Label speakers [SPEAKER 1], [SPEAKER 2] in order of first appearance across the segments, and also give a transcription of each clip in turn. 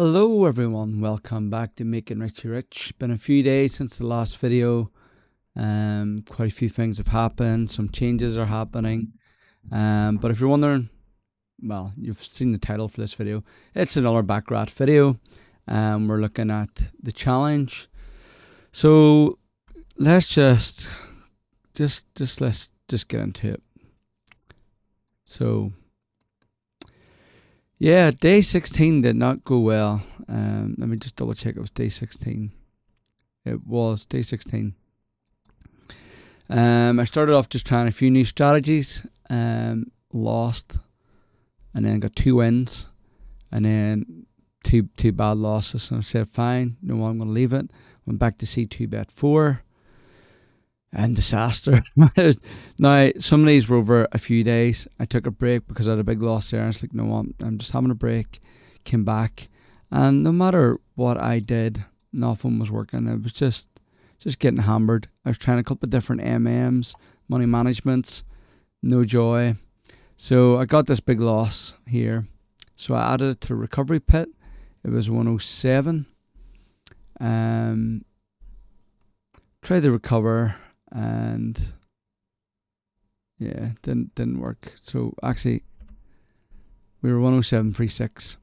[SPEAKER 1] Hello everyone, welcome back to Making Richie Rich. Been a few days since the last video. Quite a few things have happened, some changes are happening. But if you're wondering, well, you've seen the title for this video. It's another BACCARAT video. We're looking at the challenge. So let's just get into it. So yeah, day 16 did not go well. Let me just double check it was day 16. It was day 16. I started off just trying a few new strategies, lost, and then got 2 wins, and then two bad losses. And I said, fine, no, I'm going to leave it. Went back to C2 bet 4. And disaster. Now, some of these were over a few days. I took a break because I had a big loss there. And it's like, no, I'm just having a break. Came back. And no matter what I did, nothing was working. It was just getting hammered. I was trying a couple of different MMs, money managements. No joy. So I got this big loss here. So I added it to the recovery pit. It was 107. Tried to recover. And yeah, didn't work. So actually we were 107.36.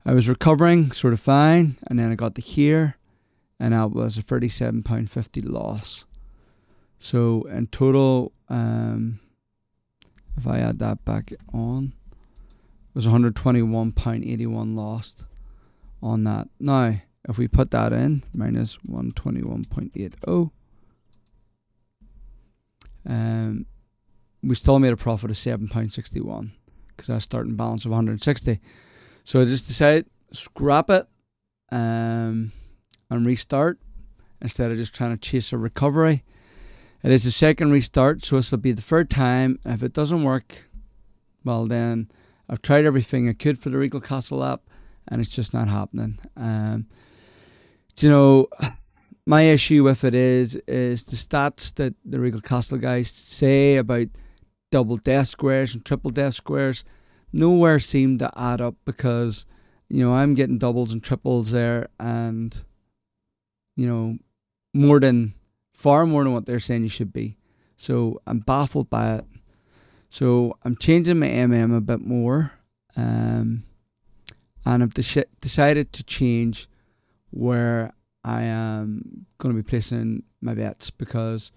[SPEAKER 1] I was recovering sort of fine, and then I got to here, and that was a £37.50 loss. So in total, if I add that back on, it was £121.81 lost on that. Now if we put that in, minus 121.80, we still made a profit of £7.61 because I was starting balance of 160. So I just decided scrap it and restart instead of just trying to chase a recovery. It is the second restart, so this will be the third time. If it doesn't work, well then I've tried everything I could for the Regal Castle app and it's just not happening. My issue with it is the stats that the Regal Castle guys say about double death squares and triple death squares nowhere seem to add up, because I'm getting doubles and triples there, and far more than what they're saying you should be. So I'm baffled by it. So I'm changing my MM a bit more, and I've decided to change where I am going to be placing my bets, because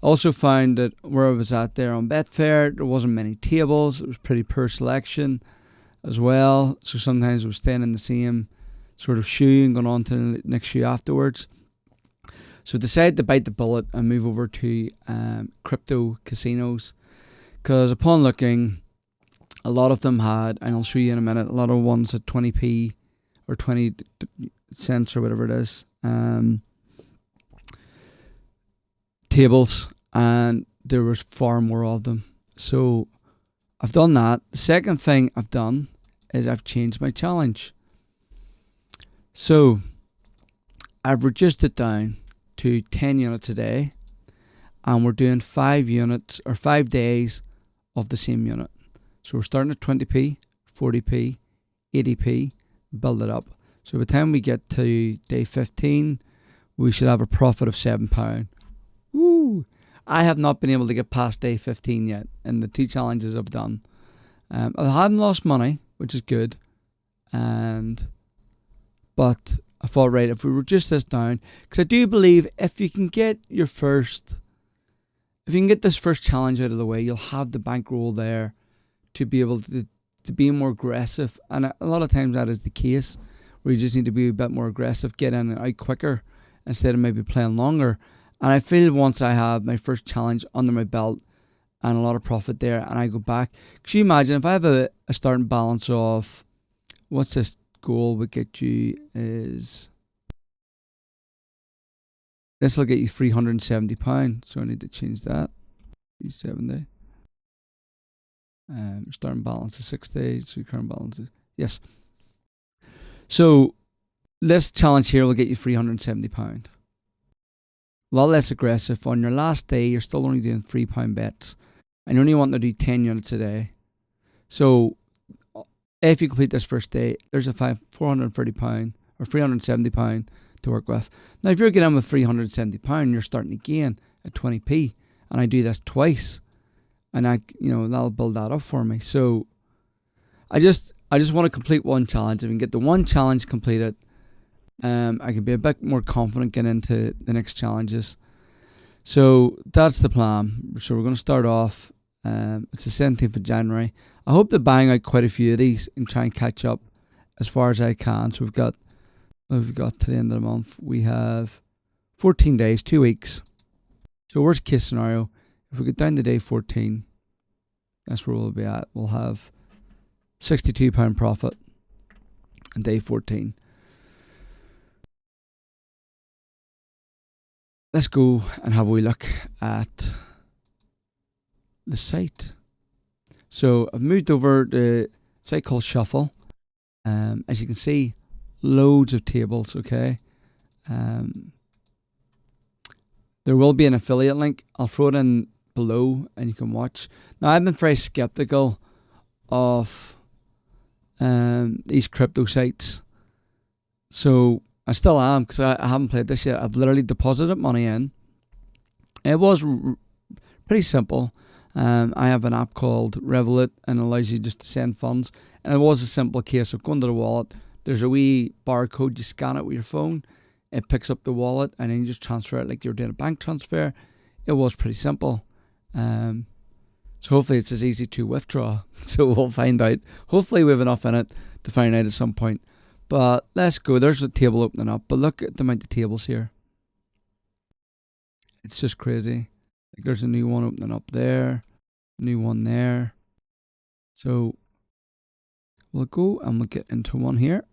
[SPEAKER 1] I also found that where I was at there on Betfair, there wasn't many tables. It was pretty poor selection as well. So sometimes I was staying in the same sort of shoe and going on to the next shoe afterwards. So I decided to bite the bullet and move over to crypto casinos, because upon looking, a lot of them had, and I'll show you in a minute, a lot of ones at 20p or 20 cents or whatever it is, tables, and there was far more of them. So I've done that. The second thing I've done is I've changed my challenge. So I've reduced it down to 10 units a day, and we're doing 5 units or 5 days of the same unit. So we're starting at 20p, 40p, 80p, build it up. So by the time we get to day 15, we should have a profit of £7. Woo! I have not been able to get past day 15 yet in the 2 challenges I've done. I haven't lost money, which is good. But I thought, right, if we reduce this down, because I do believe if you can get this first challenge out of the way, you'll have the bankroll there to be able to be more aggressive. And a lot of times that is the case, where you just need to be a bit more aggressive, get in and out quicker instead of maybe playing longer. And I feel once I have my first challenge under my belt and a lot of profit there, and I go back, could you imagine if I have a starting balance of, what's this goal would get you is, this will get you £370, so I need to change that, 370. Starting balance is 60, so your current balance is, yes. So this challenge here will get you £370. A lot less aggressive. On your last day, you're still only doing £3 bets, and you only want to do 10 units a day. So If you complete this first day, there's a £430 or £370 to work with. Now, if you're getting in with £370, you're starting again at 20p, and I do this twice, and that'll build that up for me. So I just want to complete one challenge. If I can get the one challenge completed, I can be a bit more confident getting into the next challenges. So that's the plan. So we're going to start off. It's the 17th of January. I hope to bang out quite a few of these and try and catch up as far as I can. So we've got to the end of the month. We have 14 days, 2 weeks. So worst case scenario, if we get down to day 14, that's where we'll be at. We'll have £62 profit on day 14. Let's go and have a wee look at the site. So I've moved over to a site called Shuffle. As you can see, loads of tables, okay? There will be an affiliate link. I'll throw it in below and you can watch. Now, I've been very skeptical of these crypto sites. So I still am, because I haven't played this yet. I've literally deposited money in. It was pretty simple. I have an app called Elliott, and it allows you just to send funds. And it was a simple case of going to the wallet. There's a wee barcode. You scan it with your phone. It picks up the wallet, and then you just transfer it like you're doing a bank transfer. It was pretty simple. So hopefully it's as easy to withdraw. So we'll find out. Hopefully we have enough in it to find out at some point. But let's go. There's the table opening up. But look at the amount of tables here. It's just crazy. Like, there's a new one opening up there. New one there. So we'll go and we'll get into one here.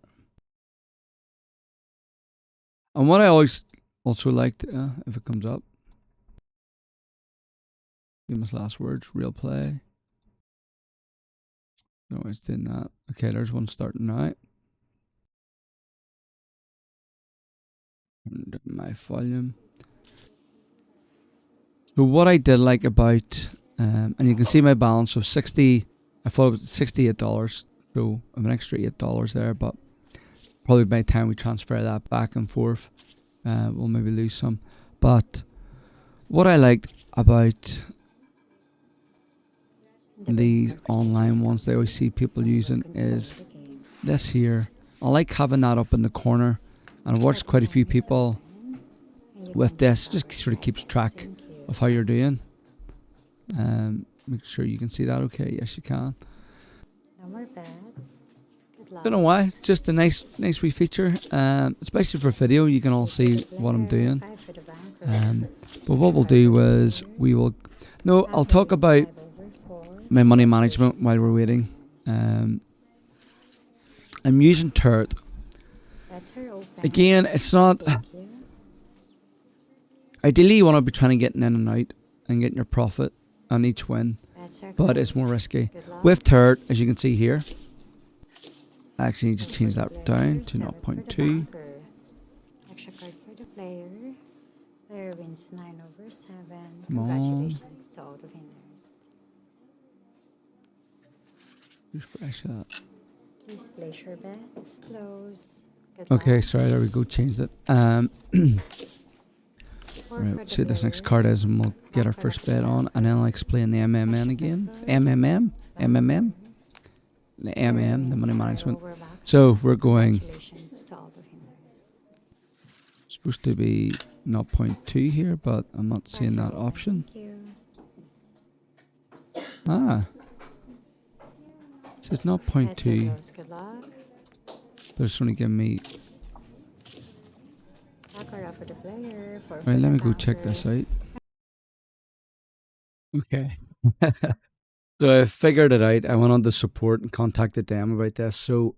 [SPEAKER 1] And what I always also liked, if it comes up, famous last words, real play. No, it's doing that. Okay, there's one starting now. And my volume. So what I did like about, and you can see my balance of 60. I thought it was $68. So I have an extra $8 there, but probably by the time we transfer that back and forth, we'll maybe lose some. But what I liked about these online ones they always see people using is this here. I like having that up in the corner, and I've watched quite a few people with this. Just sort of keeps track of how you're doing. Make sure you can see that okay. Yes, you can.
[SPEAKER 2] No more bets. Good luck.
[SPEAKER 1] Don't know why. It's just a nice wee feature. Especially for video, you can all see what I'm doing. But what we'll do is I'll talk about my money management while we're waiting. I'm using Turret. Again, it's not. Ideally, you want to be trying to get in and out and getting your profit on each win, but it's more risky. With Turret, as you can see here, I actually need to change that down to 0.2.
[SPEAKER 2] Extra card for the player. Player wins 9/7.
[SPEAKER 1] Come on.
[SPEAKER 2] Congratulations to all the winners.
[SPEAKER 1] Refresh that.
[SPEAKER 2] Please place your bets. Close. Good
[SPEAKER 1] Okay,
[SPEAKER 2] luck.
[SPEAKER 1] sorry, there we go, changed it. Right, see what this next card is, and we'll get our first bet on, and then I'll explain the MMM again. MMM, the MM, the money management. So we're going.
[SPEAKER 2] Congratulations to all the winners.
[SPEAKER 1] Supposed to be 0.2 here, but I'm not seeing that option.
[SPEAKER 2] Thank you.
[SPEAKER 1] It says
[SPEAKER 2] Bets are
[SPEAKER 1] 0.2.
[SPEAKER 2] closed. Good luck.
[SPEAKER 1] They're just only giving me.
[SPEAKER 2] Baccarat for the player.
[SPEAKER 1] Right, let me go check this out. Okay. So I figured it out. I went on the support and contacted them about this. So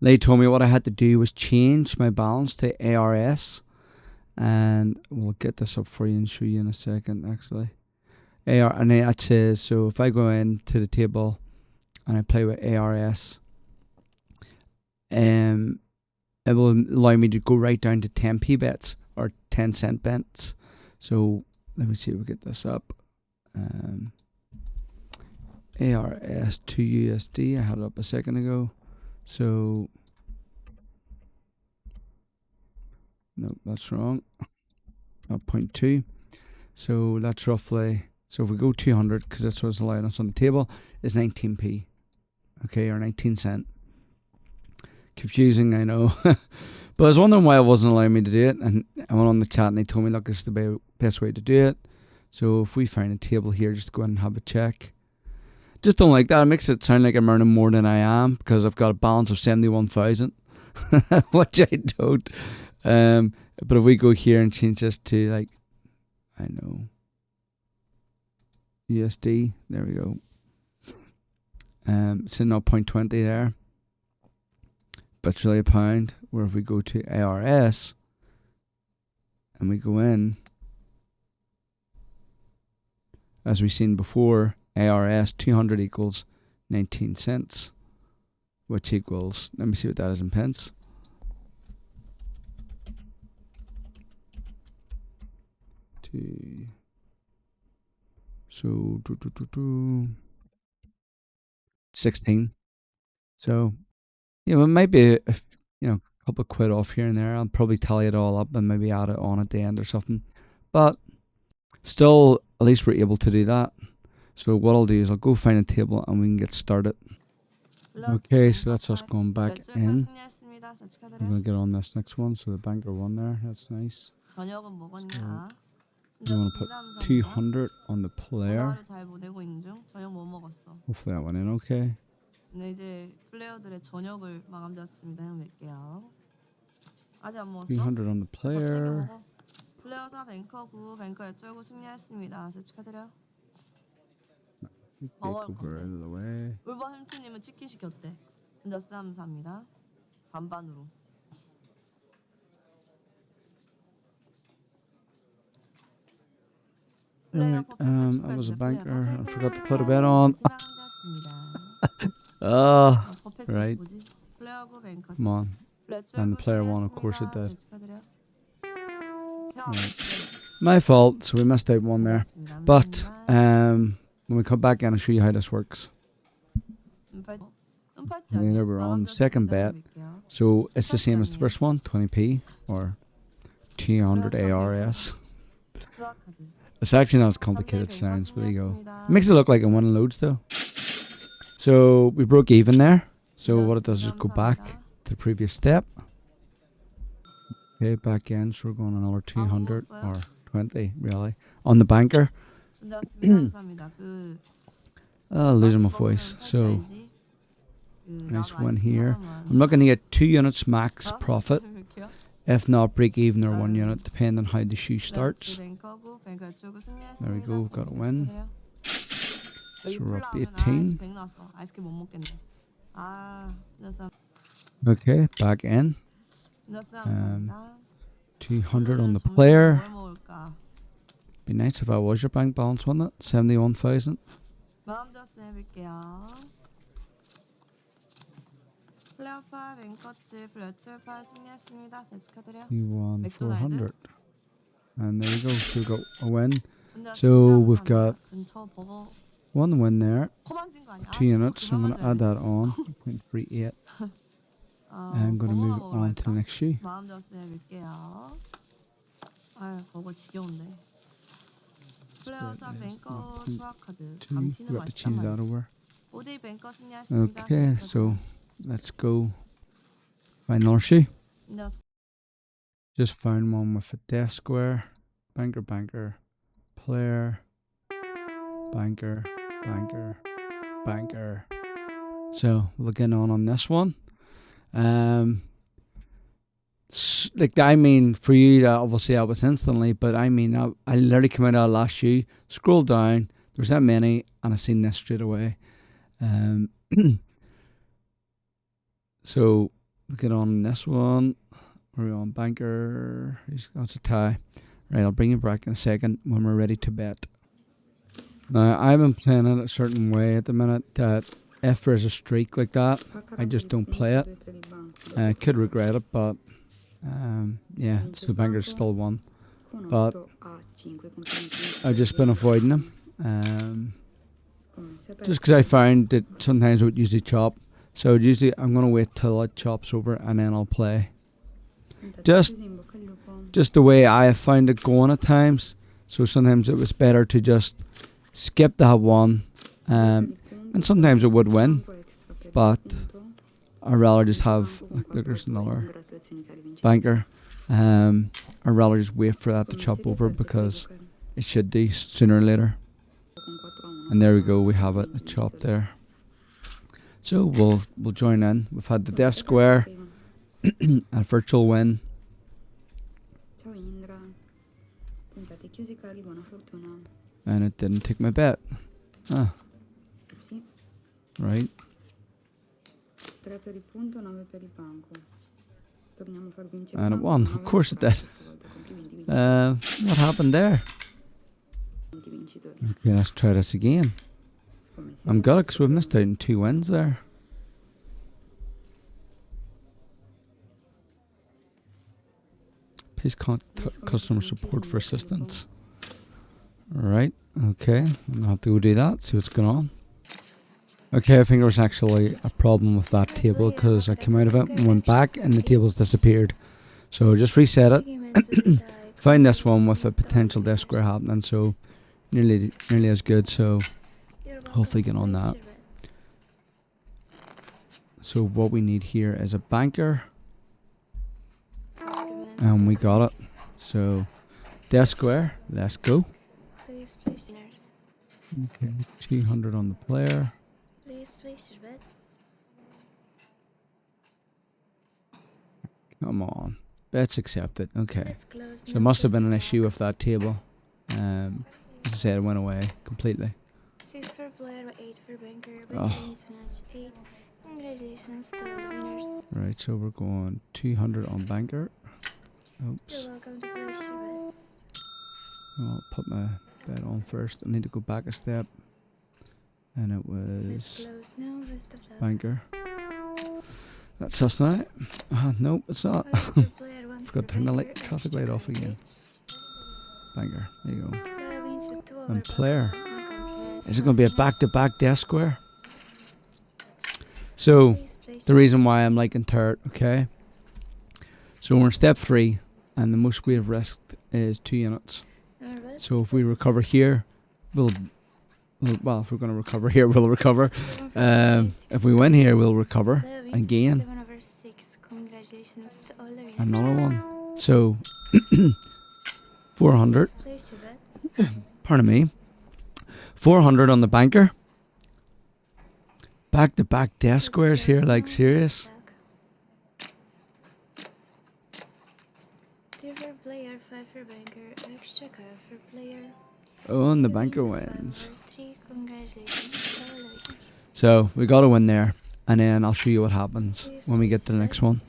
[SPEAKER 1] they told me what I had to do was change my balance to ARS. And we'll get this up for you and show you in a second, actually. And it says, so if I go into the table and I play with ARS, it will allow me to go right down to 10p bets or 10-cent bets. So let me see if we get this up. ARS to USD. I had it up a second ago. So, no, that's wrong. 0.2. So that's roughly, so if we go 200, because that's what's allowed us on the table, is 19p. Okay, or 19 cent. Confusing, I know. But I was wondering why it wasn't allowing me to do it. And I went on the chat and they told me, look, this is the best way to do it. So if we find a table here, just go ahead and have a check. Just don't like that. It makes it sound like I'm earning more than I am because I've got a balance of 71,000, which I don't. But if we go here and change this to like, I know, USD, there we go. It's in 0.20 there. But it's really a pound. Where if we go to ARS and we go in, as we've seen before, ARS 200 equals 19 cents, which equals, let me see what that is in pence. So 16. So it might be a couple of quid off here and there. I'll probably tally it all up and maybe add it on at the end or something. But still, at least we're able to do that. So what I'll do is I'll go find a table and we can get started. Okay, so that's us going back in. I'm going to get on this next one. So the banker one there, that's nice. So you want to put 200 on the player. Hopefully that went in okay.
[SPEAKER 3] 네, 이제 플레이어들의 저녁을 마감되었습니다. 해볼게요. 아직 안 먹었어?
[SPEAKER 1] 300 on the player.
[SPEAKER 3] 플레이어 4 뱅커 9 뱅커 애초고 승리했습니다. 축하드려.
[SPEAKER 1] Take over out of the way.
[SPEAKER 3] 울버햄튼님은 치킨 시켰대. 근저스 감사합니다. 반반으로.
[SPEAKER 1] Right, I was a banker. I forgot to put a bet on. Oh, right. Come on. And the player won, of course it did. Right. My fault, so we missed out one there. But when we come back in, I'll show you how this works. There we're on the second bet. So it's the same as the first one, 20p or 200 ARS. It's actually not as complicated as it sounds, but there you go. It makes it look like I'm winning loads though. So we broke even there. So what it does is go back to the previous step. Okay, back in. So we're going another 200 or 20 really on the banker. Oh, losing my voice. So nice one here. I'm looking to get 2 units max profit. If not, break even or 1 unit, depending on how the shoe starts. There we go, we've got a win. So we're up to 18. Okay, back in. 200 on the player. Be nice if I was your bank balance, wouldn't it? 71,000. You won 400. And there we go, so we've got a win. So we've got one win there, 2 units, so I'm going to add that on, 0.38. I'm going to move on to the next shoe. We got to change that over. Okay, so let's go find another shoe. Just found one with a death square. Banker, banker, player, banker, banker, banker. So looking on this one. Like I mean, for you, obviously that was instantly, but I mean, I literally came out of the last shoe, scrolled down, there's that many, and I seen this straight away. So looking on this one. We're on banker. That's a tie. Right, I'll bring you back in a second when we're ready to bet. Now, I've been playing it a certain way at the minute that if there's a streak like that, I just don't play it. I could regret it, but yeah, so the banker's still won. But I've just been avoiding them. just because I found that sometimes I would usually chop. So usually I'm going to wait till it chops over and then I'll play. Just the way I have found it going at times. So sometimes it was better to just skip that one. And sometimes it would win. But I'd rather just have, look, there's another banker. I'd rather just wait for that to chop over because it should do sooner or later. And there we go, we have it, a chop there. So we'll join in. We've had the death square, a virtual win. And it didn't take my bet. Ah. Right. And it won. Of course it did. What happened there? Okay, let's try this again. I'm gutted because we've missed out on 2 wins there. Please contact customer support for assistance. Alright, okay. I'm going to have to go do that, see what's going on. Okay, I think there was actually a problem with that table because I came out of it and went back and the table's disappeared. So just reset it. Find this one with a potential death square happening, so nearly as good, so hopefully get on that. So what we need here is a banker. And we got it. So death square, let's go.
[SPEAKER 4] Please place your bets.
[SPEAKER 1] Okay, 200 on the player.
[SPEAKER 4] Please place your bets.
[SPEAKER 1] Come on. Bets accepted. Okay.
[SPEAKER 4] Let's close
[SPEAKER 1] So
[SPEAKER 4] now.
[SPEAKER 1] it must have
[SPEAKER 4] Place
[SPEAKER 1] been an
[SPEAKER 4] the
[SPEAKER 1] issue
[SPEAKER 4] flag.
[SPEAKER 1] with that table. As I said, it went away completely.
[SPEAKER 4] 6 for player, 8 for banker.
[SPEAKER 1] Oh.
[SPEAKER 4] Banker needs to match 8. Congratulations to all the winners.
[SPEAKER 1] Right, so we're going 200 on banker.
[SPEAKER 4] You're
[SPEAKER 1] Oops.
[SPEAKER 4] welcome to place your bets.
[SPEAKER 1] I'll put my bet on first. I need to go back a step. And it
[SPEAKER 4] Let's
[SPEAKER 1] was
[SPEAKER 4] close now. Best of luck.
[SPEAKER 1] banker. That's us now. Nope, it's not.
[SPEAKER 4] 5 for player, 1 for
[SPEAKER 1] Forgot to turn the
[SPEAKER 4] banker.
[SPEAKER 1] light, traffic light off again.
[SPEAKER 4] H.
[SPEAKER 1] Banker. There you go.
[SPEAKER 4] Player wins with 2 over
[SPEAKER 1] And player.
[SPEAKER 4] banker.
[SPEAKER 1] Is it going to be a back-to-back death square? So,
[SPEAKER 4] Please place
[SPEAKER 1] the
[SPEAKER 4] your
[SPEAKER 1] reason why I'm liking Turret, okay? So we're in step 3, and the most we have risked is 2 units.
[SPEAKER 4] bets.
[SPEAKER 1] So if we recover here, well, if we're going to recover here, we'll recover.
[SPEAKER 4] 7 for player, 6
[SPEAKER 1] If we win here, we'll recover.
[SPEAKER 4] Player wins
[SPEAKER 1] And gain
[SPEAKER 4] 7 over 6. Congratulations to all the winners.
[SPEAKER 1] another one. So, 400,
[SPEAKER 4] Please place your bets.
[SPEAKER 1] pardon me, 400 on the banker. Back-to-back death squares here, like serious.
[SPEAKER 4] 2 for player, 5 for banker, extra card for player.
[SPEAKER 1] Oh, and the banker wins.
[SPEAKER 4] 3, congratulations to all the winners.
[SPEAKER 1] So, we got to win there. And then I'll show you what happens when we get to the next one.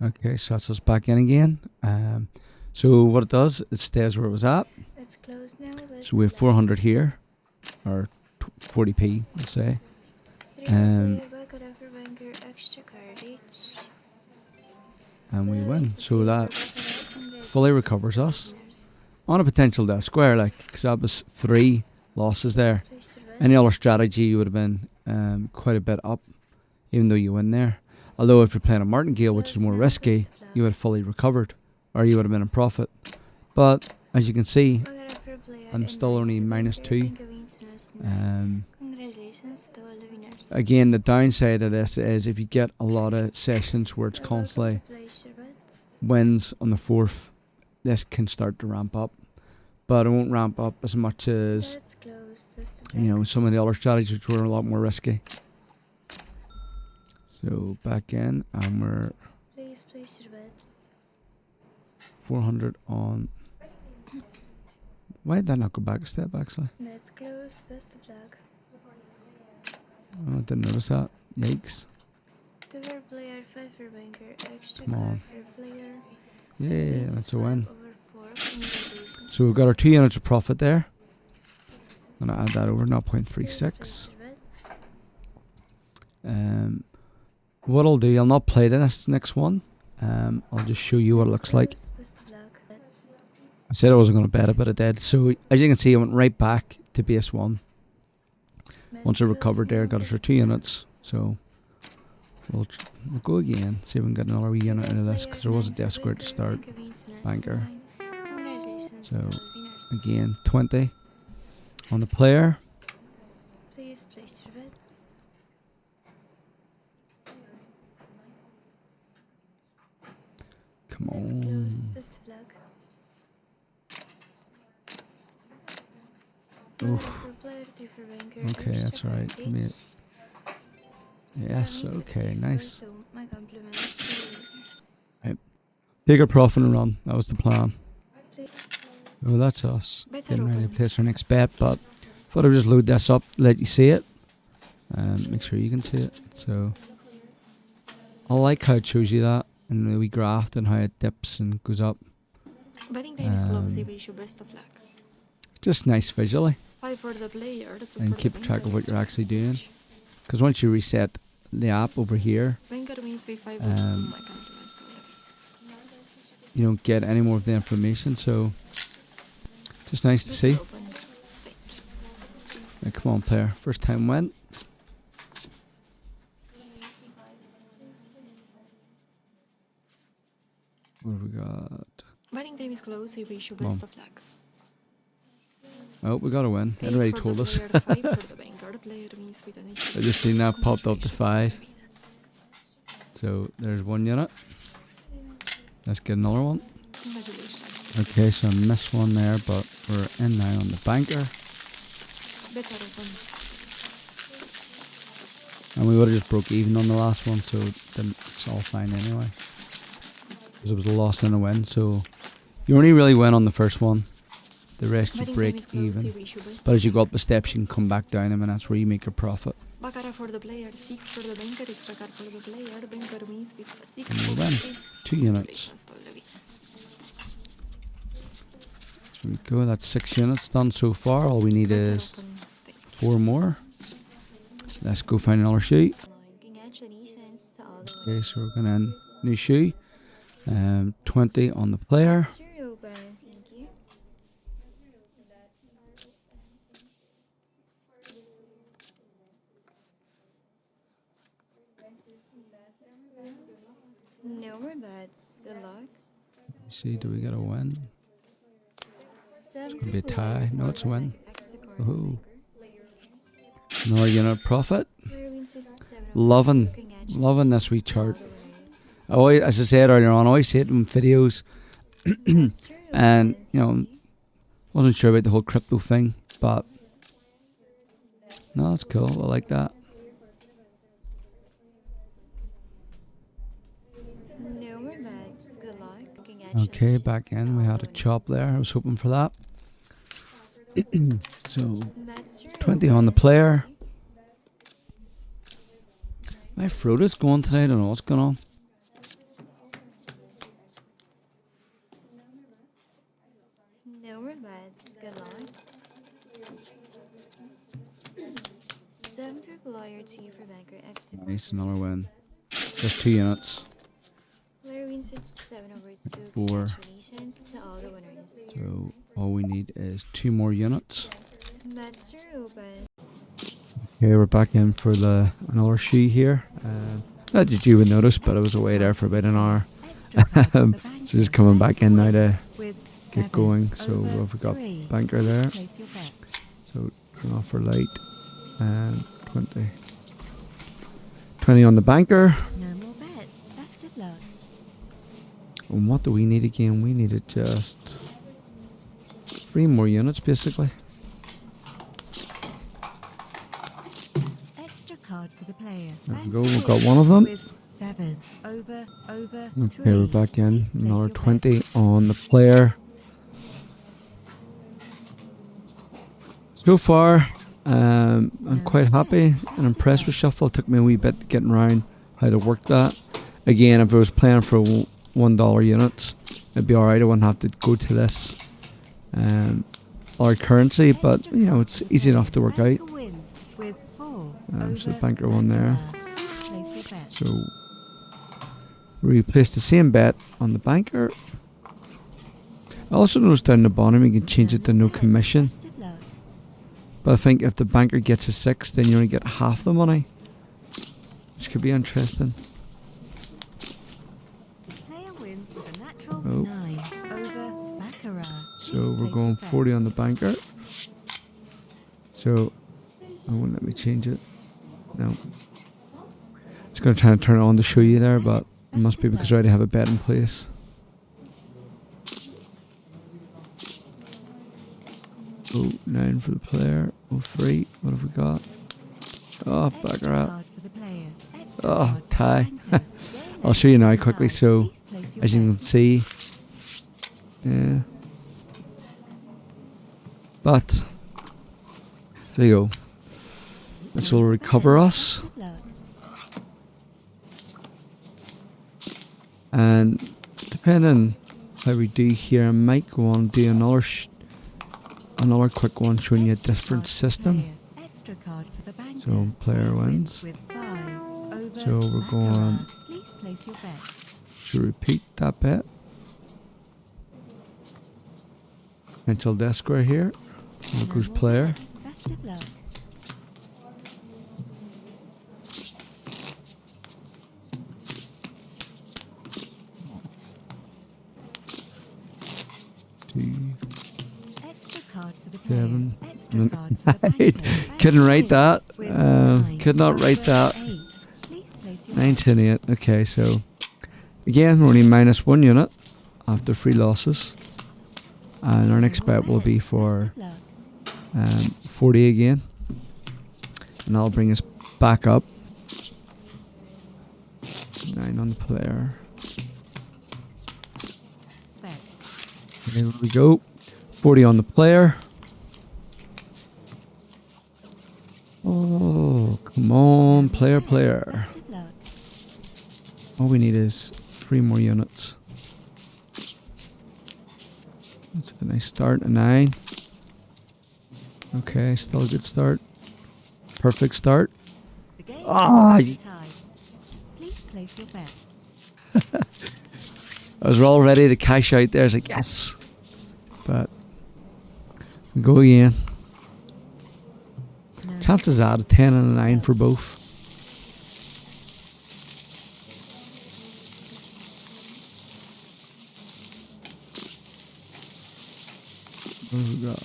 [SPEAKER 1] Okay, so that's us back in again. So what it does, it stays where it was at.
[SPEAKER 4] Let's close now.
[SPEAKER 1] So we have 400 here, or 40p, let's say.
[SPEAKER 4] 3 for
[SPEAKER 1] um,
[SPEAKER 4] player, BACCARAT for banker, extra card each.
[SPEAKER 1] And we
[SPEAKER 4] Player
[SPEAKER 1] win.
[SPEAKER 4] wins with
[SPEAKER 1] So
[SPEAKER 4] 2
[SPEAKER 1] that
[SPEAKER 4] for BACCARAT. Congratulations
[SPEAKER 1] fully
[SPEAKER 4] to
[SPEAKER 1] recovers
[SPEAKER 4] all the
[SPEAKER 1] us
[SPEAKER 4] winners.
[SPEAKER 1] on a potential death square, like, because that was 3 losses there.
[SPEAKER 4] Please place your bets.
[SPEAKER 1] Any other strategy, you would have been quite a bit up, even though you win there. Although if you're playing a martingale, which is more risky, you would have fully recovered, or you would have been in profit. But as you can see,
[SPEAKER 4] BACCARAT for player
[SPEAKER 1] I'm
[SPEAKER 4] and
[SPEAKER 1] still only
[SPEAKER 4] banker for
[SPEAKER 1] -2.
[SPEAKER 4] banker wins national. Congratulations to all the winners.
[SPEAKER 1] Again, the downside of this is if you get a lot of sessions where it's
[SPEAKER 4] You're welcome
[SPEAKER 1] constantly
[SPEAKER 4] to place your bets.
[SPEAKER 1] wins on the 4th, this can start to ramp up. But it won't ramp up as much as,
[SPEAKER 4] Let's close. Best of
[SPEAKER 1] you know,
[SPEAKER 4] luck.
[SPEAKER 1] some of the other strategies which were a lot more risky. So back in, and we're
[SPEAKER 4] Please place your bets.
[SPEAKER 1] 400 on. Why did that not go back a step, actually?
[SPEAKER 4] Let's close. Best of luck.
[SPEAKER 1] Oh, I didn't notice that. Yikes.
[SPEAKER 4] 2 for player, 5 for banker, extra
[SPEAKER 1] Come on.
[SPEAKER 4] card for player.
[SPEAKER 1] Yeah,
[SPEAKER 4] Wins
[SPEAKER 1] that's a
[SPEAKER 4] 5
[SPEAKER 1] win.
[SPEAKER 4] over 4. Congratulations.
[SPEAKER 1] So we've got our 2 units of profit there. I'm going to add that over,
[SPEAKER 4] Please
[SPEAKER 1] 0.36.
[SPEAKER 4] place your bets.
[SPEAKER 1] What I'll do, I'll not play this next one. I'll just show you what it looks like.
[SPEAKER 4] Close. Best of luck. Bets.
[SPEAKER 1] I said I wasn't going to bet it, but I did. So as you can see, I went right back to base 1. Once I recovered there, got us our 2 units. So we'll go again, see if we can get another wee unit out of this, because there was a death square to start. Banker.
[SPEAKER 4] Congratulations
[SPEAKER 1] So
[SPEAKER 4] to all the winners.
[SPEAKER 1] again, 20 on the player.
[SPEAKER 4] Please place your bet.
[SPEAKER 1] Come
[SPEAKER 4] Bets closed.
[SPEAKER 1] on.
[SPEAKER 4] Best of luck.
[SPEAKER 1] Oof.
[SPEAKER 4] For player, 2 for banker.
[SPEAKER 1] Okay,
[SPEAKER 4] extra
[SPEAKER 1] that's alright.
[SPEAKER 4] card
[SPEAKER 1] Give me
[SPEAKER 4] each.
[SPEAKER 1] Yes,
[SPEAKER 4] Need to
[SPEAKER 1] okay,
[SPEAKER 4] six
[SPEAKER 1] nice.
[SPEAKER 4] for, so my compliments to the winners.
[SPEAKER 1] Take a profit and run. That was the plan.
[SPEAKER 4] Please.
[SPEAKER 1] Oh, that's us.
[SPEAKER 4] Bets are
[SPEAKER 1] Getting ready to
[SPEAKER 4] open.
[SPEAKER 1] place our next bet, but thought I'd just load this up, let you see it. Make sure you can see it. So I like how it shows you that in the wee graph and how it dips and goes up.
[SPEAKER 4] Betting time is close.
[SPEAKER 1] Um,
[SPEAKER 4] I wish you best of luck.
[SPEAKER 1] Just nice visually,
[SPEAKER 4] 5 for the player. 2
[SPEAKER 1] and
[SPEAKER 4] for
[SPEAKER 1] keep
[SPEAKER 4] the
[SPEAKER 1] track of what
[SPEAKER 4] banker,
[SPEAKER 1] you're actually doing. Because once you reset the app over here,
[SPEAKER 4] Banker means with 5
[SPEAKER 1] Um,
[SPEAKER 4] my compliments to the winners.
[SPEAKER 1] you don't get any more of the information. So just nice to
[SPEAKER 4] Bets
[SPEAKER 1] see.
[SPEAKER 4] are open. Thank you.
[SPEAKER 1] Right, come on, player. First time win. What have we got?
[SPEAKER 4] Betting time is close. I wish you
[SPEAKER 1] Come
[SPEAKER 4] best
[SPEAKER 1] on.
[SPEAKER 4] of luck.
[SPEAKER 1] Oh, we got a win. It
[SPEAKER 4] 8
[SPEAKER 1] already
[SPEAKER 4] for
[SPEAKER 1] told
[SPEAKER 4] the
[SPEAKER 1] us.
[SPEAKER 4] player, 5 for the banker. The player means with an
[SPEAKER 1] I just seen that popped up to 5.
[SPEAKER 4] Congratulations to the winners.
[SPEAKER 1] So there's 1 unit. Let's get another one.
[SPEAKER 4] Congratulations.
[SPEAKER 1] Okay, so I missed one there, but we're in now on the banker.
[SPEAKER 4] Bets are open.
[SPEAKER 1] And we would have just broke even on the last one, so it's all fine anyway. Because it was a loss and a win, so you only really win on the first one. The rest you
[SPEAKER 4] Betting time
[SPEAKER 1] break
[SPEAKER 4] is close. I
[SPEAKER 1] even.
[SPEAKER 4] wish you best
[SPEAKER 1] But
[SPEAKER 4] of
[SPEAKER 1] as you go
[SPEAKER 4] luck.
[SPEAKER 1] up the steps, you can come back down them, and that's where you make your profit.
[SPEAKER 4] Baccarat for the player, 6 for the banker, extra card for the player. Banker means with 6
[SPEAKER 1] And
[SPEAKER 4] for
[SPEAKER 1] we
[SPEAKER 4] the
[SPEAKER 1] win.
[SPEAKER 4] banker.
[SPEAKER 1] 2 units.
[SPEAKER 4] Congratulations to all the winners.
[SPEAKER 1] There we go, that's 6 units done so far. All we need
[SPEAKER 4] Bets are
[SPEAKER 1] is
[SPEAKER 4] open. Thank you.
[SPEAKER 1] 4 more. Let's go find another shoe.
[SPEAKER 2] Congratulations to all
[SPEAKER 1] Okay, so we're gonna end new shoe. 20 on the player.
[SPEAKER 2] That's true, but thank you. No more bets. Good luck.
[SPEAKER 1] Let's see, do we get a win?
[SPEAKER 2] 7
[SPEAKER 1] gonna be a tie. No, it's a win.
[SPEAKER 2] Oh.
[SPEAKER 1] Another unit profit. Loving this wee chart. I always, as I said earlier on, I always see it in videos, and you know, wasn't sure about the whole crypto thing, but no, that's cool. I like that.
[SPEAKER 2] No more bets. Good luck.
[SPEAKER 1] Okay, back in. We had a chop there. I was hoping for that. So 20 on the player. My throat is going today. I don't know what's going on.
[SPEAKER 2] No more bets. Good luck. 7 for player, 2 for banker, X.
[SPEAKER 1] Nice, another win. Just 2 units.
[SPEAKER 2] Player wins with 7 over 2.
[SPEAKER 1] 4.
[SPEAKER 2] Congratulations to all the winners.
[SPEAKER 1] So all we need is 2 more units.
[SPEAKER 2] Bets are open.
[SPEAKER 1] Okay, we're back in for another shoe here. Not that you would notice, but I was away there for about an hour. So just coming back in now to get going. So we've got banker there. So turn off our light. And 20. 20 on the banker.
[SPEAKER 5] No more bets. Best of luck.
[SPEAKER 1] And what do we need again? We needed just 3 more units basically.
[SPEAKER 5] Extra card for the player.
[SPEAKER 1] There we
[SPEAKER 5] Bank
[SPEAKER 1] go, we've
[SPEAKER 5] wins
[SPEAKER 1] got one of them.
[SPEAKER 5] with 7 over
[SPEAKER 1] Okay,
[SPEAKER 5] 3.
[SPEAKER 1] we're back in.
[SPEAKER 5] Please place
[SPEAKER 1] Another
[SPEAKER 5] your
[SPEAKER 1] 20
[SPEAKER 5] bets.
[SPEAKER 1] on the player. So far, I'm quite happy and impressed with Shuffle. It took me a wee bit getting around how to work that. Again, if I was playing for $1 units, it'd be alright. I wouldn't have to go to this our currency, but you know, it's easy enough to work out.
[SPEAKER 5] Banker wins with 4
[SPEAKER 1] So
[SPEAKER 5] over
[SPEAKER 1] banker one there.
[SPEAKER 5] Please place your bet.
[SPEAKER 1] So we place the same bet on the banker. I also noticed down the bottom you can change it to no commission.
[SPEAKER 5] Best of luck.
[SPEAKER 1] But I think if the banker gets a 6, then you only get half the money, which could be interesting.
[SPEAKER 5] Player wins with a natural
[SPEAKER 1] Oh.
[SPEAKER 5] 9 over Baccarat.
[SPEAKER 1] So
[SPEAKER 5] Please
[SPEAKER 1] we're
[SPEAKER 5] place
[SPEAKER 1] going
[SPEAKER 5] your
[SPEAKER 1] 40
[SPEAKER 5] bets.
[SPEAKER 1] on the banker. So I won't let me change it. No. Just going to try and turn it on to show you there, but it must be because I already have a bet in place. Oh, 9 for the player. Oh, 3. What have we got? Oh,
[SPEAKER 5] Extra
[SPEAKER 1] baccarat.
[SPEAKER 5] card for the player. Extra
[SPEAKER 1] Oh,
[SPEAKER 5] card for the
[SPEAKER 1] tie.
[SPEAKER 5] banker.
[SPEAKER 1] I'll show you now quickly. So,
[SPEAKER 5] Please place your
[SPEAKER 1] as you can
[SPEAKER 5] bets.
[SPEAKER 1] see, yeah. But there you go. This will recover us,
[SPEAKER 5] Best of luck.
[SPEAKER 1] and depending how we do here, I might go on and do another quick one showing you a
[SPEAKER 5] Extra
[SPEAKER 1] different
[SPEAKER 5] card for the
[SPEAKER 1] system.
[SPEAKER 5] player. Extra card for the banker.
[SPEAKER 1] So, player wins.
[SPEAKER 5] with 5 over
[SPEAKER 1] So we're
[SPEAKER 5] Baccarat.
[SPEAKER 1] going
[SPEAKER 5] Please place your bets.
[SPEAKER 1] to repeat that bet. Until death square here. Look
[SPEAKER 5] No
[SPEAKER 1] who's
[SPEAKER 5] more
[SPEAKER 1] player.
[SPEAKER 5] bets. Best of luck.
[SPEAKER 1] Two.
[SPEAKER 5] Extra card for the player.
[SPEAKER 1] 7.
[SPEAKER 5] Extra card for the banker.
[SPEAKER 1] Couldn't write that.
[SPEAKER 5] With 9
[SPEAKER 1] Could not write
[SPEAKER 5] over
[SPEAKER 1] that.
[SPEAKER 5] 8. Please place your
[SPEAKER 1] 9,
[SPEAKER 5] bets.
[SPEAKER 1] 10, 8. Okay, so again, we're only minus 1 unit after 3 losses. And our next bet will be for 40 again. And that'll bring us back up. 9 on the player. Okay, there we go. 40 on the player. Oh, come on, player. All we need is 3 more units. That's a nice start, a 9. Okay, still a good start. Perfect start.
[SPEAKER 5] Please place your bets.
[SPEAKER 1] I was all ready to cash out there. I was like, yes. But we go again.
[SPEAKER 5] No
[SPEAKER 1] Chances are a 10 and a 9 for both. What have we got?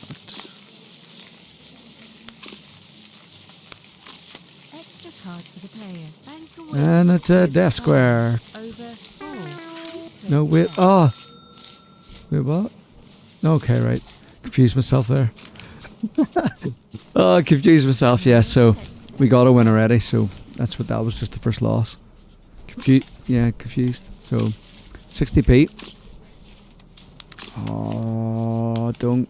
[SPEAKER 5] Extra card for the player. Banker wins
[SPEAKER 1] And it's a
[SPEAKER 5] with
[SPEAKER 1] death
[SPEAKER 5] 5
[SPEAKER 1] square.
[SPEAKER 5] Over 4. Please place
[SPEAKER 1] No,
[SPEAKER 5] your
[SPEAKER 1] wait.
[SPEAKER 5] bets.
[SPEAKER 1] Oh. Wait, what? Okay, right. Confused myself there. Oh, I confused myself. Yeah, so we got a win already. So that's what that was. Just the first loss. Confused. So 60p. Oh, don't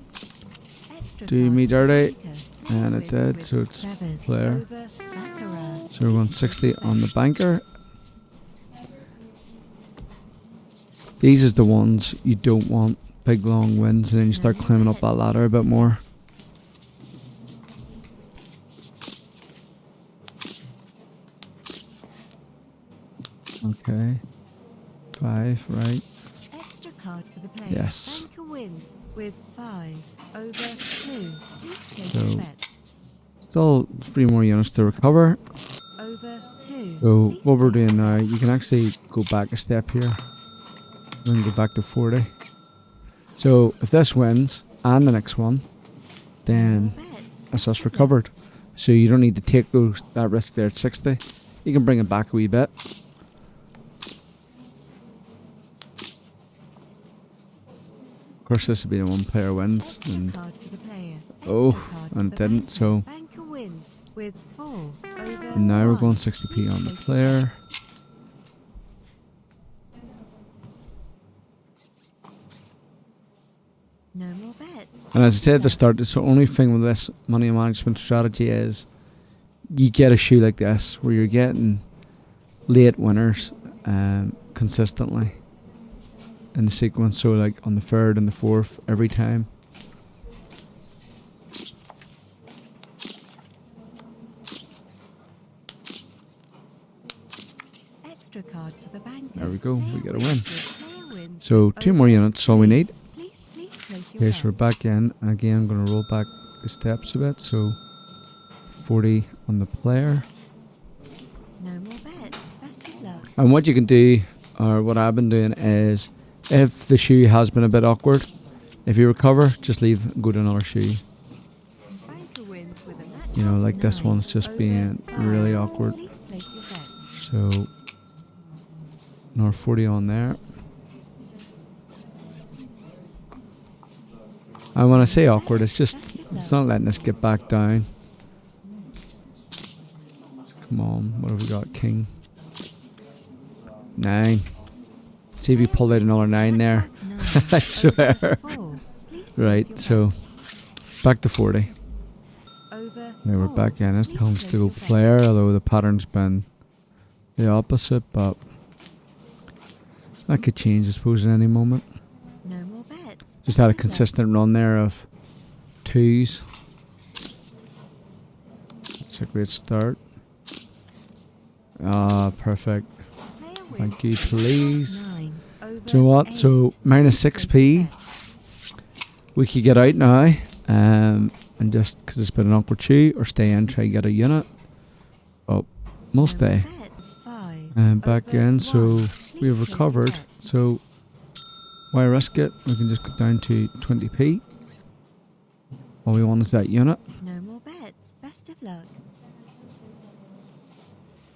[SPEAKER 5] Extra
[SPEAKER 1] do
[SPEAKER 5] card
[SPEAKER 1] me
[SPEAKER 5] for the
[SPEAKER 1] dirty.
[SPEAKER 5] banker.
[SPEAKER 1] And it
[SPEAKER 5] Wins
[SPEAKER 1] did,
[SPEAKER 5] with
[SPEAKER 1] so it's
[SPEAKER 5] 7
[SPEAKER 1] player.
[SPEAKER 5] over Baccarat.
[SPEAKER 1] So we're going 60 on the banker. These is the ones you don't want. Big long wins, and then you start climbing up that ladder a bit more. Okay. 5, right.
[SPEAKER 5] Extra card for the player.
[SPEAKER 1] Yes.
[SPEAKER 5] Banker wins with 5 over 2. Please place
[SPEAKER 1] So-
[SPEAKER 5] your bets.
[SPEAKER 1] Still 3 more units to recover.
[SPEAKER 5] Over 2.
[SPEAKER 1] So
[SPEAKER 5] Please
[SPEAKER 1] what we're
[SPEAKER 5] place
[SPEAKER 1] doing
[SPEAKER 5] your
[SPEAKER 1] now,
[SPEAKER 5] bets.
[SPEAKER 1] you can actually go back a step here. Then go back to 40. So if this wins, and the next one, then
[SPEAKER 5] Bets.
[SPEAKER 1] that's us recovered. So you don't need to take that risk there at 60. You can bring it back a wee bit. Of course, this would be the one player wins.
[SPEAKER 5] Extra
[SPEAKER 1] And
[SPEAKER 5] card for the player.
[SPEAKER 1] Oh,
[SPEAKER 5] Extra card for
[SPEAKER 1] and
[SPEAKER 5] the
[SPEAKER 1] it didn't,
[SPEAKER 5] banker.
[SPEAKER 1] so-
[SPEAKER 5] Banker wins with 4 over
[SPEAKER 1] and now we're
[SPEAKER 5] 1.
[SPEAKER 1] going 60p on the
[SPEAKER 5] Please place your
[SPEAKER 1] player.
[SPEAKER 5] bets. No more bets.
[SPEAKER 1] And as I said at the start, the only thing with this money management strategy is you get a shoe like this where you're getting late winners consistently in the sequence. So like on the 3rd and the 4th every time.
[SPEAKER 5] Extra card for the banker.
[SPEAKER 1] There we go, we
[SPEAKER 5] Player
[SPEAKER 1] get a
[SPEAKER 5] wins
[SPEAKER 1] win.
[SPEAKER 5] with- player wins
[SPEAKER 1] So
[SPEAKER 5] with
[SPEAKER 1] 2 more
[SPEAKER 5] over
[SPEAKER 1] units, all we
[SPEAKER 5] 3.
[SPEAKER 1] need.
[SPEAKER 5] Please place your
[SPEAKER 1] Okay, so we're
[SPEAKER 5] bets.
[SPEAKER 1] back in, and again I'm going to roll back the steps a bit. So 40 on the player.
[SPEAKER 5] No more bets. Best of luck.
[SPEAKER 1] And what you can do, or what I've been doing, is if the shoe has been a bit awkward, if you recover, just leave and go to another shoe.
[SPEAKER 5] Banker wins with a match.
[SPEAKER 1] You know, like this
[SPEAKER 5] nine.
[SPEAKER 1] one's just
[SPEAKER 5] Over
[SPEAKER 1] being
[SPEAKER 5] 5.
[SPEAKER 1] really awkward.
[SPEAKER 5] Please place your bets.
[SPEAKER 1] So another 40 on there. And when I say awkward, it's just, it's not letting us get back down. So come on, what have we got? King. 9. See if you pulled out another 9 there. I swear.
[SPEAKER 5] 4. Please place
[SPEAKER 1] Right,
[SPEAKER 5] your
[SPEAKER 1] so
[SPEAKER 5] bets.
[SPEAKER 1] back to 40.
[SPEAKER 5] Over
[SPEAKER 1] Now we're
[SPEAKER 5] 4.
[SPEAKER 1] back in. This
[SPEAKER 5] Please
[SPEAKER 1] comes
[SPEAKER 5] place
[SPEAKER 1] to go
[SPEAKER 5] your bets.
[SPEAKER 1] player, although the pattern's been the opposite, but that could change, I suppose, at any moment.
[SPEAKER 5] No more bets.
[SPEAKER 1] Just had a
[SPEAKER 5] Best of luck.
[SPEAKER 1] consistent run there of 2s. It's a great start. Ah, perfect.
[SPEAKER 5] Player wins
[SPEAKER 1] Thank you,
[SPEAKER 5] with a
[SPEAKER 1] please.
[SPEAKER 5] 9. Over
[SPEAKER 1] Do you know what?
[SPEAKER 5] 8.
[SPEAKER 1] So minus
[SPEAKER 5] Please place your
[SPEAKER 1] 6p.
[SPEAKER 5] bets.
[SPEAKER 1] We could get out now, and just because it's been an awkward shoe, or stay in, try to get a unit. Oh, we'll
[SPEAKER 5] No
[SPEAKER 1] stay.
[SPEAKER 5] more bets. 5.
[SPEAKER 1] And back
[SPEAKER 5] Over
[SPEAKER 1] in, so
[SPEAKER 5] 1.
[SPEAKER 1] we have
[SPEAKER 5] Please place your
[SPEAKER 1] recovered.
[SPEAKER 5] bets.
[SPEAKER 1] So why risk it? We can just go down to 20p. All we want is that unit.
[SPEAKER 5] No more bets. Best of luck.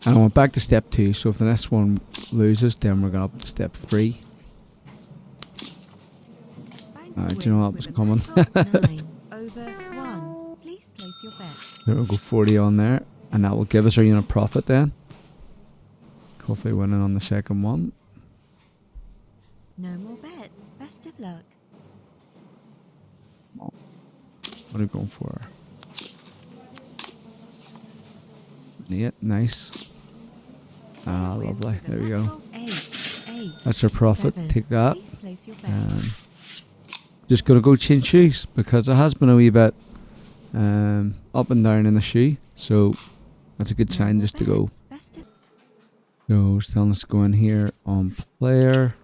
[SPEAKER 1] And I went back to step 2, so if the next one loses, then we're going up to step 3.
[SPEAKER 5] Banker
[SPEAKER 1] Do you know
[SPEAKER 5] wins
[SPEAKER 1] what
[SPEAKER 5] with
[SPEAKER 1] was
[SPEAKER 5] a
[SPEAKER 1] coming?
[SPEAKER 5] match 9. Over 1. Please place your bets.
[SPEAKER 1] There we'll go 40 on there, and that will give us our unit profit then. Hopefully winning on the second one.
[SPEAKER 5] No more bets. Best of luck.
[SPEAKER 1] What are we going for? Yeah, nice. Ah,
[SPEAKER 5] Player wins
[SPEAKER 1] lovely.
[SPEAKER 5] with a
[SPEAKER 1] There we go.
[SPEAKER 5] natural 8.
[SPEAKER 1] That's our profit.
[SPEAKER 5] 7.
[SPEAKER 1] Take that.
[SPEAKER 5] Please place your bets.
[SPEAKER 1] Just gonna go change shoes because it has been a wee bit up and down in the shoe, so that's a good
[SPEAKER 5] No
[SPEAKER 1] sign
[SPEAKER 5] more
[SPEAKER 1] just to go.
[SPEAKER 5] bets. Best of
[SPEAKER 1] So still let's go in here on player.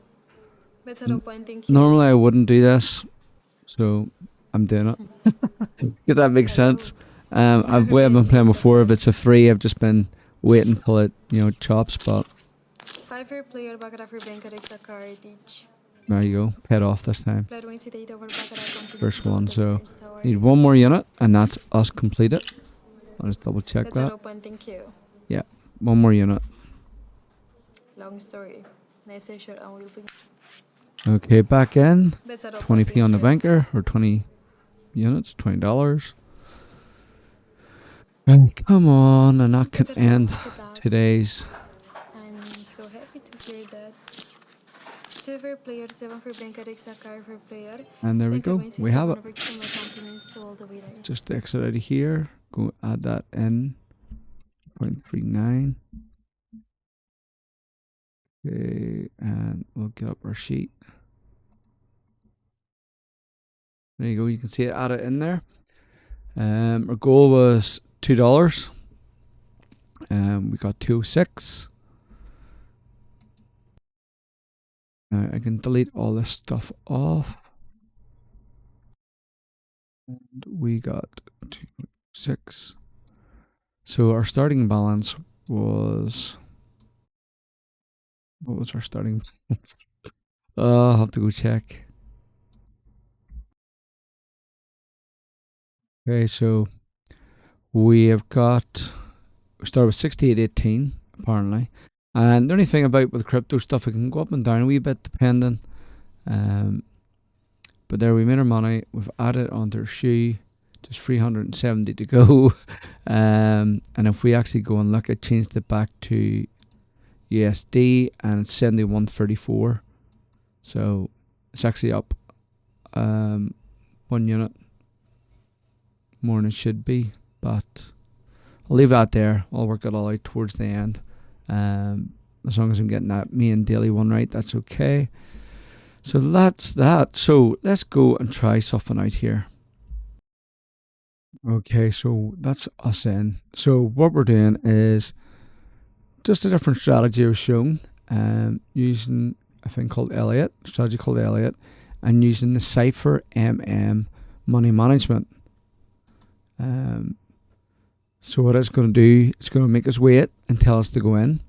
[SPEAKER 6] Bet 0 point, thank you.
[SPEAKER 1] Normally I wouldn't do this, so I'm doing it because that makes sense. I've been playing before. If it's a 3, I've just been waiting till it chops. But
[SPEAKER 6] 5 for player, BACCARAT for BACCARAT, BACCARAT each.
[SPEAKER 1] there you go, paid off this time.
[SPEAKER 6] Player wins with 8 over BACCARAT. continues
[SPEAKER 1] First
[SPEAKER 6] to
[SPEAKER 1] one,
[SPEAKER 6] the
[SPEAKER 1] so
[SPEAKER 6] players, so
[SPEAKER 1] need one more unit, and that's us completed. I'll just double check
[SPEAKER 6] Bet
[SPEAKER 1] that.
[SPEAKER 6] 0 point, thank you.
[SPEAKER 1] One more unit.
[SPEAKER 6] Long story. Nice and short, and we'll be.
[SPEAKER 1] Okay, back in.
[SPEAKER 6] Bet 0 point,
[SPEAKER 1] 20p on the
[SPEAKER 6] thank you.
[SPEAKER 1] banker, or 20 units, $20. And come on, and that can
[SPEAKER 6] Bet 0
[SPEAKER 1] end
[SPEAKER 6] points, good luck.
[SPEAKER 1] today's.
[SPEAKER 6] I'm so happy to hear that. 2 for player, 7 for BACCARAT, BACCARAT for player.
[SPEAKER 1] And there we
[SPEAKER 6] BACCARAT
[SPEAKER 1] go.
[SPEAKER 6] wins
[SPEAKER 1] We
[SPEAKER 6] with
[SPEAKER 1] have
[SPEAKER 6] 7
[SPEAKER 1] it.
[SPEAKER 6] over 2, my compliments to all the winners.
[SPEAKER 1] Just exit out of here. Go add that in. 0.39. Okay, and we'll get up our sheet. There you go. You can see it. Add it in there. Our goal was $2. We got 206. Now I can delete all this stuff off. And we got 206. So our starting balance was. What was our starting balance? I'll have to go check. Okay, so we started with 68.18 apparently, and the only thing about with crypto stuff, it can go up and down a wee bit depending. But there we made our money. We've added onto our shoe, just 370 to go. And if we actually go and look, it changed it back to USD, and it's 71.34. So it's actually up 1 unit more than it should be, but I'll leave that there. I'll work it all out towards the end. As long as I'm getting that main daily one right, that's okay. So that's that. So let's go and try something out here. Okay, so that's us in. So what we're doing is just a different strategy I was shown, using a thing called Elliott, strategy called Elliott, and using the Cypher MM money management. So what it's going to do, it's going to make us wait and tell us to go in,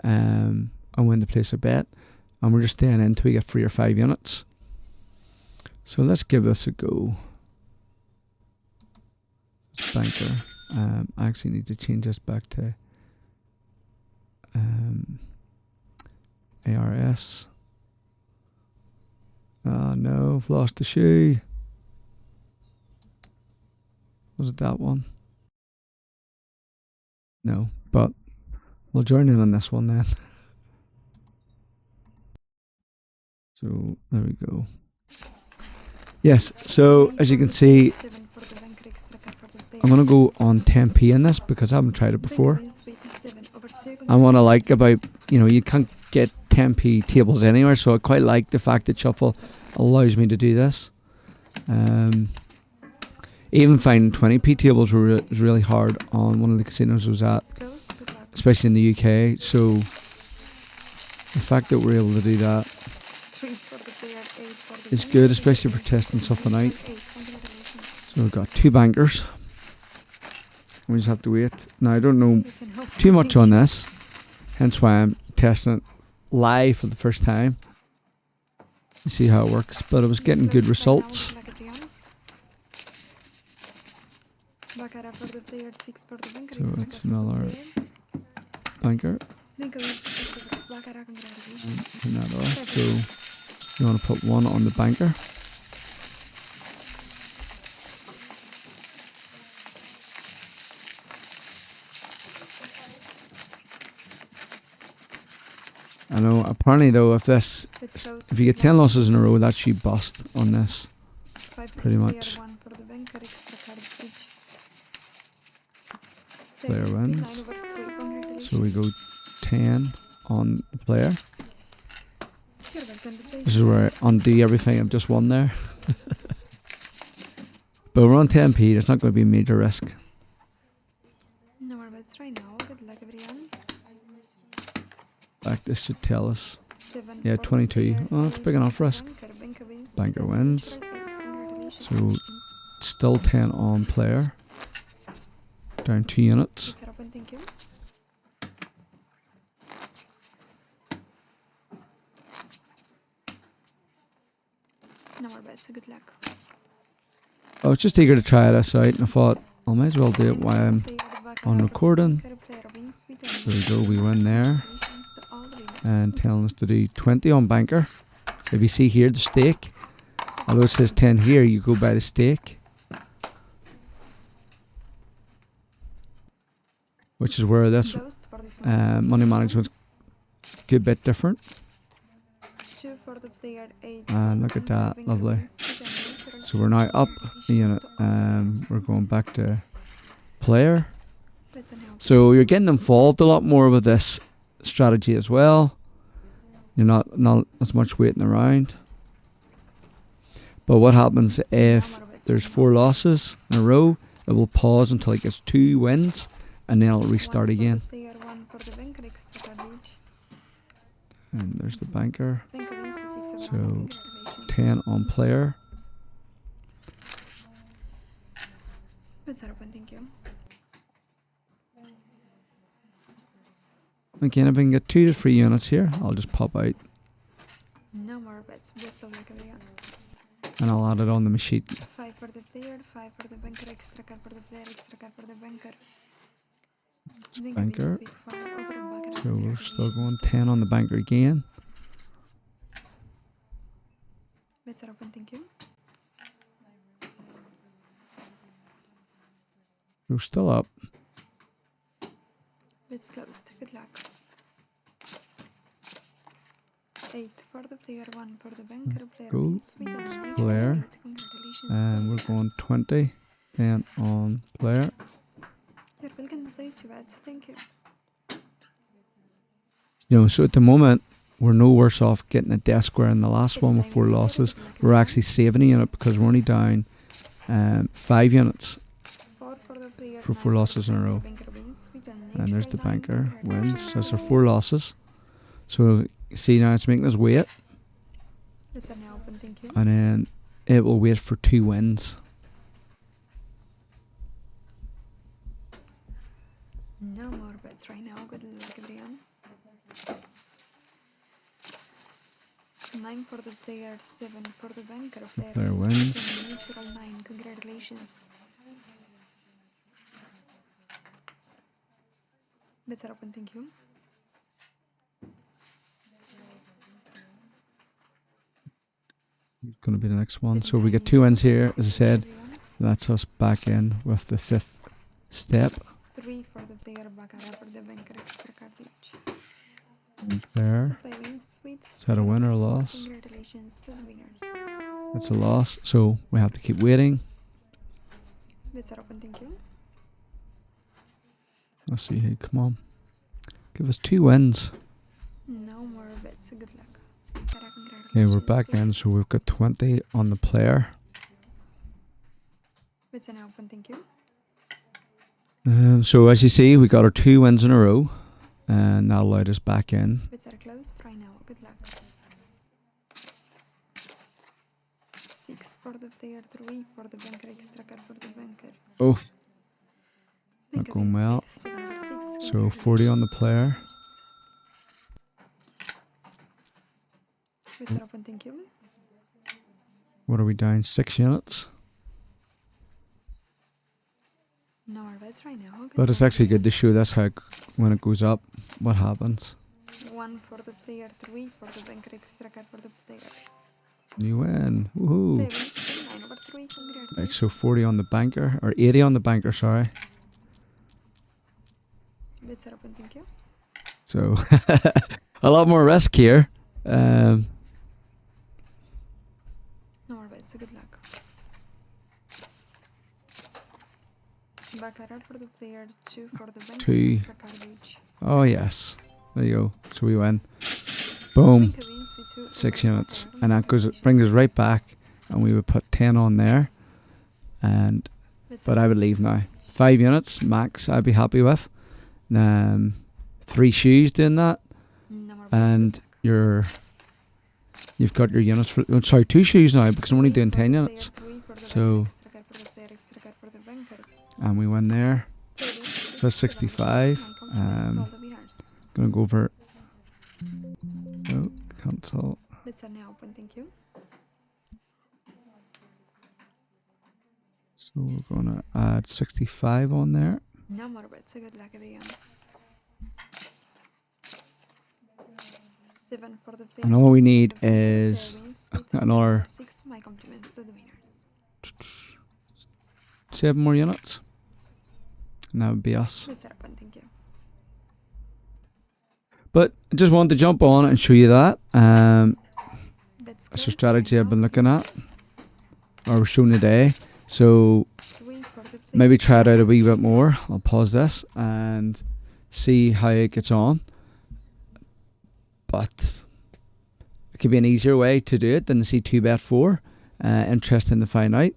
[SPEAKER 1] and when to place a bet, and we're just staying in until we get 3 or 5 units. So let's give this a go. Banker. I actually need to change this back to ARS. Oh no, I've lost the shoe. Was it that one? No, but we'll join in on this one then. So there we go. Yes, so as you can see, I'm going to go on 10p in this because I haven't tried it before. And what I like about, you can't get 10p tables anywhere, so I quite like the fact that Shuffle allows me to do this. Even finding 20p tables was really hard on one of the casinos I was at, especially in the UK. So the fact that we're able to do that is good, especially for testing something out. So we've got 2 bankers. We just have to wait. Now I don't know too much on this, hence why I'm testing it live for the first time to see how it works. But I was getting good results. So it's another banker. Turn that off. So you want to put 1 on the banker. I know, apparently though, if you get 10 losses in a row, that's you bust on this, pretty much. Player wins. So we go 10 on the player. This is where I undo everything I've just won there. But we're on 10p, there's not going to be a major risk.
[SPEAKER 6] No more bets right now. Good luck, everyone.
[SPEAKER 1] Like this should tell us. Yeah, 22. Oh, that's big enough risk. Banker wins. So still 10 on player. Down 2 units.
[SPEAKER 6] No more bets. Good luck.
[SPEAKER 1] I was just eager to try this out and I thought I might as well do it while I'm on recording. There we go, we win there. And telling us to do 20 on banker. If you see here the stake, although it says 10 here, you go by the stake, which is where this money management's a good bit different. And look at that, lovely. So we're now up a unit. We're going back to player. So you're getting involved a lot more with this strategy as well. You're not as much waiting around. But what happens if there's 4 losses in a row? It will pause until it gets 2 wins, and then it'll restart again. And there's the banker. So 10 on player. Again, if I can get 2 to 3 units here, I'll just pop out.
[SPEAKER 6] No more bets. Best of luck, everyone.
[SPEAKER 1] And I'll add it on the machine.
[SPEAKER 6] 5 for the player, 5 for the banker, extra card for the player, extra card for the banker.
[SPEAKER 1] Banker. So we're still going 10 on the banker again.
[SPEAKER 6] Bets are open, thank you.
[SPEAKER 1] We're still up.
[SPEAKER 6] Bets closed. Good luck. 8 for the player, 1 for the banker. Player
[SPEAKER 1] Go.
[SPEAKER 6] wins with a
[SPEAKER 1] Player.
[SPEAKER 6] Congratulations.
[SPEAKER 1] And we're going 20. 10 on player.
[SPEAKER 6] You're welcome to place your bets. Thank you.
[SPEAKER 1] So at the moment, we're no worse off getting a death square in the last one with 4 losses. We're actually saving a unit because we're only down 5 units for 4 losses in a row. And there's the banker wins. That's our 4 losses. So you see now it's making us wait. And then it will wait for 2 wins.
[SPEAKER 4] No more bets right now. Good luck, everyone. 9 for the player, 7 for the banker.
[SPEAKER 1] Player wins.
[SPEAKER 4] Neutral 9. Congratulations. Bets are open. Thank you.
[SPEAKER 1] Going to be the next one. So we get 2 wins here. As I said, that's us back in with the 5th step.
[SPEAKER 4] 3 for the player, BACCARAT for the banker. Extra card each.
[SPEAKER 1] There. Is that a win or a loss?
[SPEAKER 4] Congratulations to the winners.
[SPEAKER 1] It's a loss, so we have to keep waiting.
[SPEAKER 4] Bets are open. Thank you.
[SPEAKER 1] Let's see here. Come on. Give us 2 wins.
[SPEAKER 4] No more bets. Good luck.
[SPEAKER 1] Okay, we're back in, so we've got 20 on the player.
[SPEAKER 4] Bets are now open. Thank you.
[SPEAKER 1] So as you see, we got our 2 wins in a row, and that allowed us back in.
[SPEAKER 4] Bets are closed right now. Good luck. 6 for the player, 3 for the banker, extra card for the banker.
[SPEAKER 1] Oh,
[SPEAKER 4] Banker
[SPEAKER 1] going
[SPEAKER 4] wins
[SPEAKER 1] well.
[SPEAKER 4] with 7 over 6.
[SPEAKER 1] So 40 on the player.
[SPEAKER 4] Bets are open. Thank you.
[SPEAKER 1] What are we down? 6 units.
[SPEAKER 4] No more bets right now. Good
[SPEAKER 1] But it's
[SPEAKER 4] luck.
[SPEAKER 1] actually good to show this how when it goes up, what happens.
[SPEAKER 4] 1 for the player, 3 for the banker, extra card for the player.
[SPEAKER 1] You win. Woohoo.
[SPEAKER 4] 9 over 3. Congratulations.
[SPEAKER 1] Right, so 40 on the banker, or 80 on the banker, sorry.
[SPEAKER 4] Bets are open. Thank you.
[SPEAKER 1] So a lot more risk here.
[SPEAKER 4] No more bets. Good luck. BACCARAT for the player, 2 for the banker,
[SPEAKER 1] 2.
[SPEAKER 4] extra card each.
[SPEAKER 1] Oh yes. There you go. So we win. Boom.
[SPEAKER 4] Banker wins with 2
[SPEAKER 1] 6
[SPEAKER 4] over
[SPEAKER 1] units.
[SPEAKER 4] 4.
[SPEAKER 1] And that brings us right back, and we would put 10 on there. And
[SPEAKER 4] Bets
[SPEAKER 1] but
[SPEAKER 4] are
[SPEAKER 1] I would leave now. 5 units max I'd be happy with. 3 shoes doing that,
[SPEAKER 4] No more bets.
[SPEAKER 1] and
[SPEAKER 4] Good luck.
[SPEAKER 1] you've got your units for, oh, sorry, 2 shoes now because I'm only
[SPEAKER 4] 3
[SPEAKER 1] doing
[SPEAKER 4] for
[SPEAKER 1] 10
[SPEAKER 4] the
[SPEAKER 1] units.
[SPEAKER 4] player, 3 for the
[SPEAKER 1] So-
[SPEAKER 4] banker, extra card for the player, extra card for the banker.
[SPEAKER 1] And we win there.
[SPEAKER 4] So
[SPEAKER 1] that's 65. Gonna go over. Oh, cancel.
[SPEAKER 4] Bets are now open. Thank you.
[SPEAKER 1] So we're gonna add 65 on there.
[SPEAKER 4] No more bets. Good luck, everyone. 7 for the player.
[SPEAKER 1] And all we
[SPEAKER 4] 6 for
[SPEAKER 1] need
[SPEAKER 4] the banker. Player
[SPEAKER 1] is
[SPEAKER 4] wins with
[SPEAKER 1] another
[SPEAKER 4] 7 over 6. My compliments to the winners.
[SPEAKER 1] 7 more units. And that would be us.
[SPEAKER 4] Bets are open. Thank you.
[SPEAKER 1] But I just wanted to jump on and show you that.
[SPEAKER 4] Bets
[SPEAKER 1] It's a
[SPEAKER 4] closed
[SPEAKER 1] strategy
[SPEAKER 4] right
[SPEAKER 1] I've been
[SPEAKER 4] now.
[SPEAKER 1] looking at, or shown today. So
[SPEAKER 4] 3 for the player.
[SPEAKER 1] maybe try it out a wee bit more. I'll pause this and see how it gets on. But it could be an easier way to do it than to see 2bet4. Interesting to find out.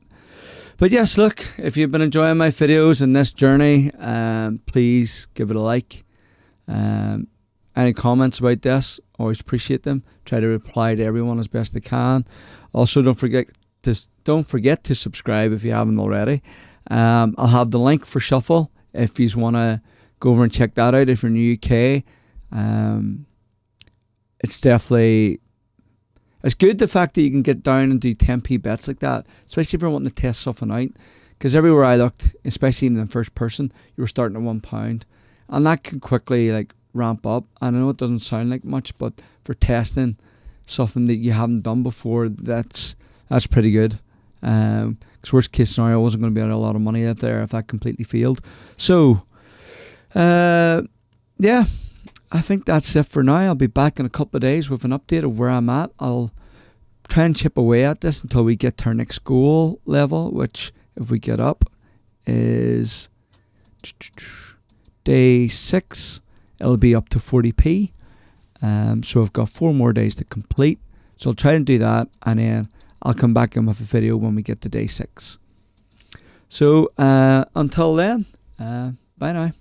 [SPEAKER 1] But yes, look, if you've been enjoying my videos and this journey, please give it a like. Any comments about this, always appreciate them. Try to reply to everyone as best I can. Also, don't forget to subscribe if you haven't already. I'll have the link for Shuffle if you want to go over and check that out if you're in the UK. It's definitely, it's good the fact that you can get down and do 10p bets like that, especially if you're wanting to test something out. Because everywhere I looked, especially even in first person, you were starting at £1, and that can quickly like ramp up. And I know it doesn't sound like much, but for testing something that you haven't done before, that's pretty good. Because worst case scenario, I wasn't going to be out a lot of money out there if that completely failed. So, yeah, I think that's it for now. I'll be back in a couple of days with an update of where I'm at. I'll try and chip away at this until we get to our next goal level, which, if we get up, is day 6. It'll be up to 40p. So I've got 4 more days to complete. So I'll try and do that, and then I'll come back in with a video when we get to day 6. So until then, bye now.